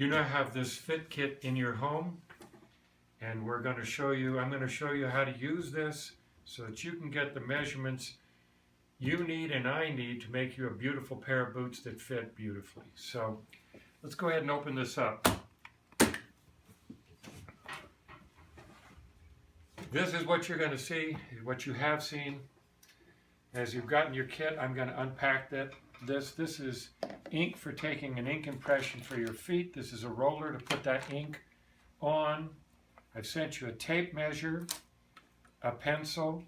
You now have this fit kit in your home, and I'm going to show you how to use this so that you can get the measurements you need and I need to make you a beautiful pair of boots that fit beautifully. So let's go ahead and open this up. This is what you're going to see, what you have seen. As you've gotten your kit, I'm going to unpack this. This is ink for taking an ink impression for your feet. This is a roller to put that ink on. I've sent you a tape measure, a pencil.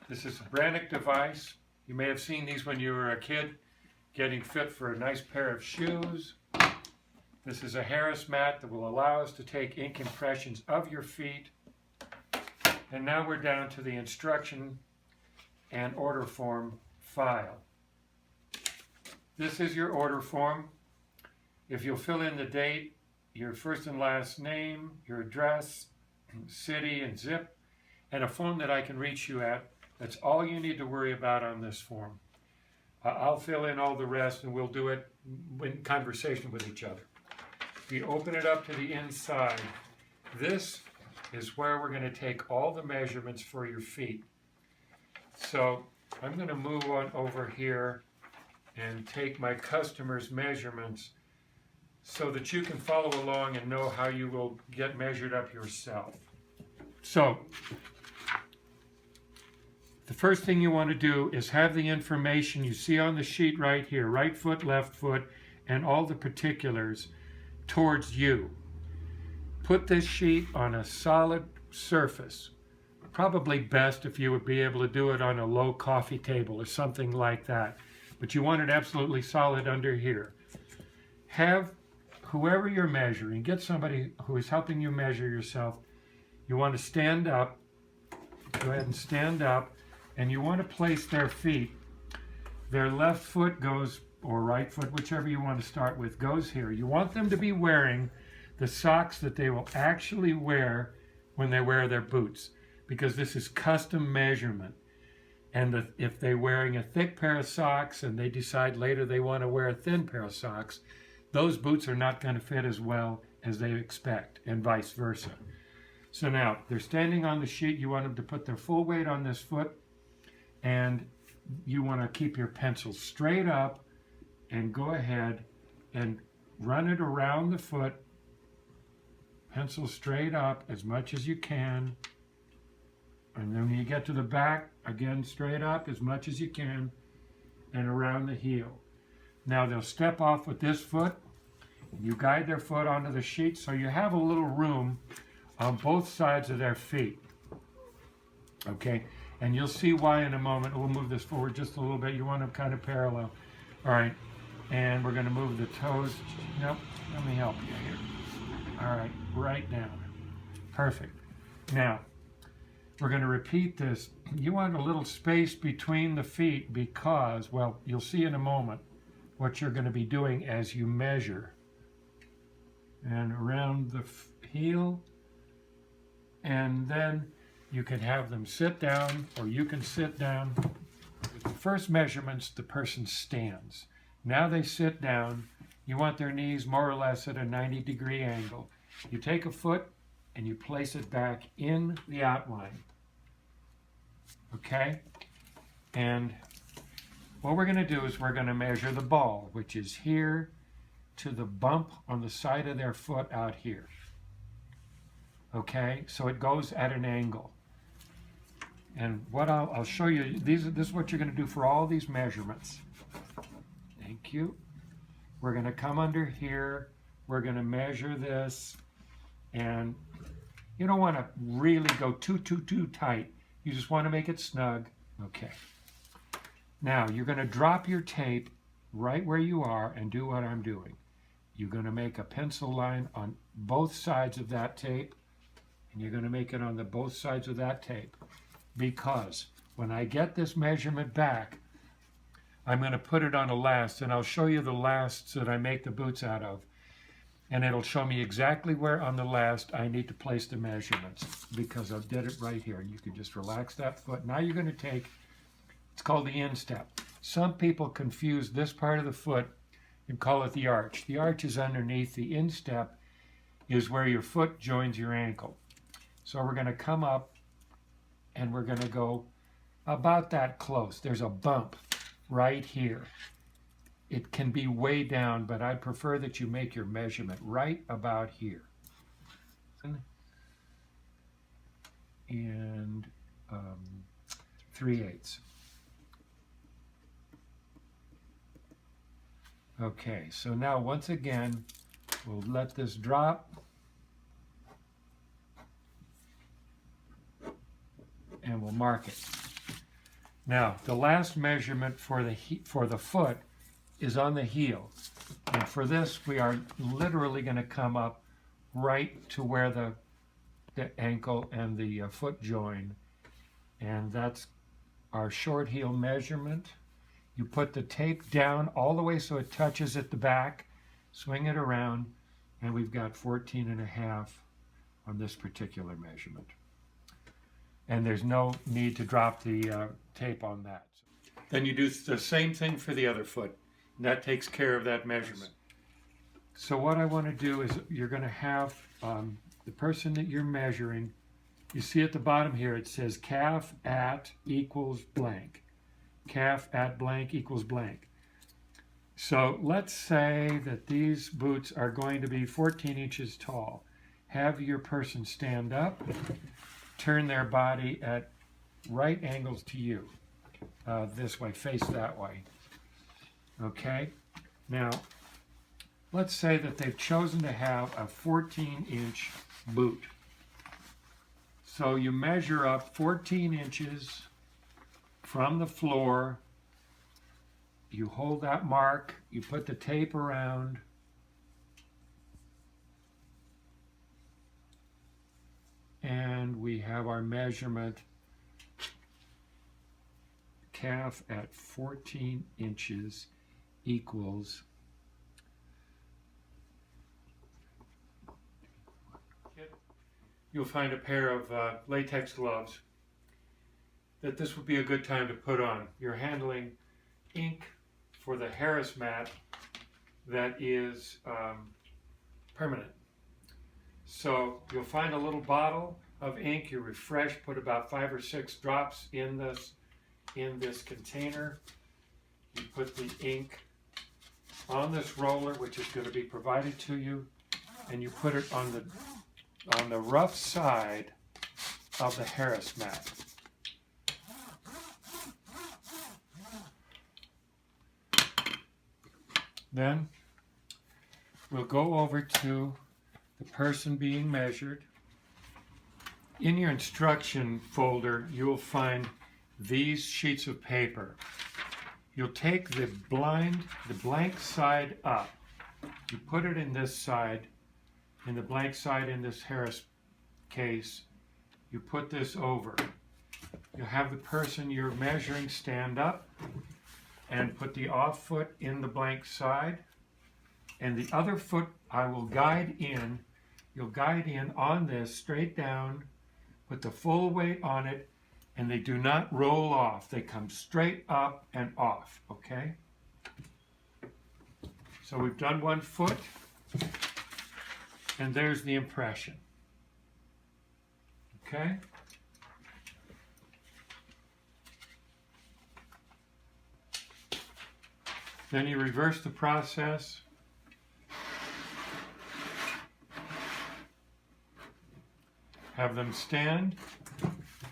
This is a Brannock device. You may have seen these when you were a kid, getting fit for a nice pair of shoes. This is a Harris mat that will allow us to take ink impressions of your feet. And now we're down to the instruction and order form file. This is your order form. If you'll fill in the date, your first and last name, your address, city and zip, and a phone that I can reach you at, that's all you need to worry about on this form. I'll fill in all the rest and we'll do it in conversation with each other. If you open it up to the inside, this is where we're going to take all the measurements for your feet. So I'm going to move on over here and take my customer's measurements so that you can follow along and know how you will get measured up yourself. So the first thing you want to do is have the information you see on the sheet right here, right foot, left foot, and all the particulars towards you. Put this sheet on a solid surface. Probably best if you would be able to do it on a low coffee table or something like that. But you want it absolutely solid under here. Have whoever you're measuring, get somebody who is helping you measure yourself. You want to stand up. Go ahead and stand up. And you want to place their feet. Their left foot goes, or right foot, whichever you want to start with, goes here. You want them to be wearing the socks that they will actually wear when they wear their boots, because this is custom measurement. And if they're wearing a thick pair of socks and they decide later they want to wear a thin pair of socks, those boots are not going to fit as well as they expect, and vice versa. So now, they're standing on the sheet. You want them to put their full weight on this foot, and you want to keep your pencil straight up and go ahead and run it around the foot. Pencil straight up as much as you can. And then when you get to the back, again, straight up as much as you can and around the heel. Now they'll step off with this foot. You guide their foot onto the sheet so you have a little room on both sides of their feet. Okay, and you'll see why in a moment. We'll move this forward just a little bit. You want them kind of parallel. All right, and we're going to move the toes. Nope, let me help you here. All right, right down. Perfect. Now, we're going to repeat this. You want a little space between the feet because, well, you'll see in a moment what you're going to be doing as you measure. And around the heel. And then you can have them sit down, or you can sit down. With the first measurements, the person stands. Now they sit down. You want their knees more or less at a 90-degree angle. You take a foot and you place it back in the outline. Okay? And what we're going to do is we're going to measure the ball, which is here to the bump on the side of their foot out here. Okay? So it goes at an angle. And what I'll show you, this is what you're going to do for all these measurements. Thank you. We're going to come under here. We're going to measure this. And you don't want to really go too tight. You just want to make it snug. Okay. Now, you're going to drop your tape right where you are and do what I'm doing. You're going to make a pencil line on both sides of that tape. And you're going to make it on both sides of that tape. Because when I get this measurement back, I'm going to put it on a last, and I'll show you the lasts that I make the boots out of. And it'll show me exactly where on the last I need to place the measurements, because I did it right here. You can just relax that foot. Now you're going to take, it's called the instep. Some people confuse this part of the foot and call it the arch. The arch is underneath. The instep is where your foot joins your ankle. So we're going to come up and we're going to go about that close. There's a bump right here. It can be way down, but I prefer that you make your measurement right about here. And 3/8. Okay, so now once again, we'll let this drop. And we'll mark it. Now, the last measurement for the foot is on the heel. And for this, we are literally going to come up right to where the ankle and the foot join. And that's our short heel measurement. You put the tape down all the way so it touches at the back, swing it around, and we've got 14.5 on this particular measurement. And there's no need to drop the tape on that. Then you do the same thing for the other foot, and that takes care of that measurement. So what I want to do is you're going to have the person that you're measuring, you see at the bottom here it says calf at equals blank. Calf at blank equals blank. So let's say that these boots are going to be 14 inches tall. Have your person stand up, turn their body at right angles to you. This way, face that way. Okay? Now, let's say that they've chosen to have a 14-inch boot. So you measure up 14 inches from the floor. You hold that mark, you put the tape around, and we have our measurement. Calf at 14 inches equals you'll find a pair of latex gloves that this would be a good time to put on. You're handling ink for the Harris mat that is permanent. So you'll find a little bottle of ink, you refresh, put about 5 or 6 drops in this container. You put the ink on this roller, which is going to be provided to you, and you put it on the rough side of the Harris mat. Then we'll go over to the person being measured. In your instruction folder, you'll find these sheets of paper. You'll take the blank side up. You put it in this side, in the blank side in this Harris case. You put this over. You'll have the person you're measuring stand up and put the off foot in the blank side. And the other foot I will guide in. You'll guide in on this straight down, put the full weight on it, and they do not roll off. They come straight up and off, okay? So we've done one foot, and there's the impression, okay? Then you reverse the process. Have them stand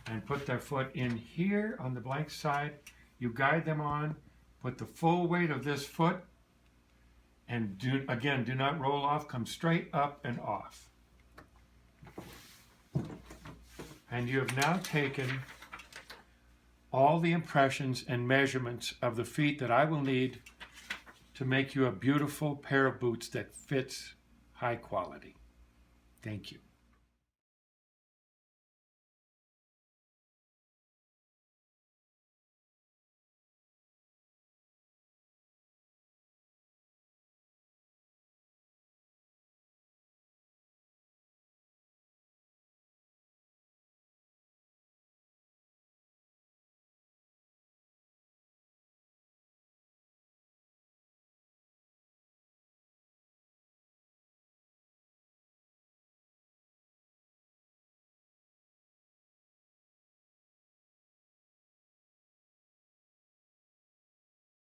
and put their foot in here on the blank side. You guide them on, put the full weight of this foot, and do not roll off, come straight up and off. And you have now taken all the impressions and measurements of the feet that I will need to make you a beautiful pair of boots that fits high quality. Thank you.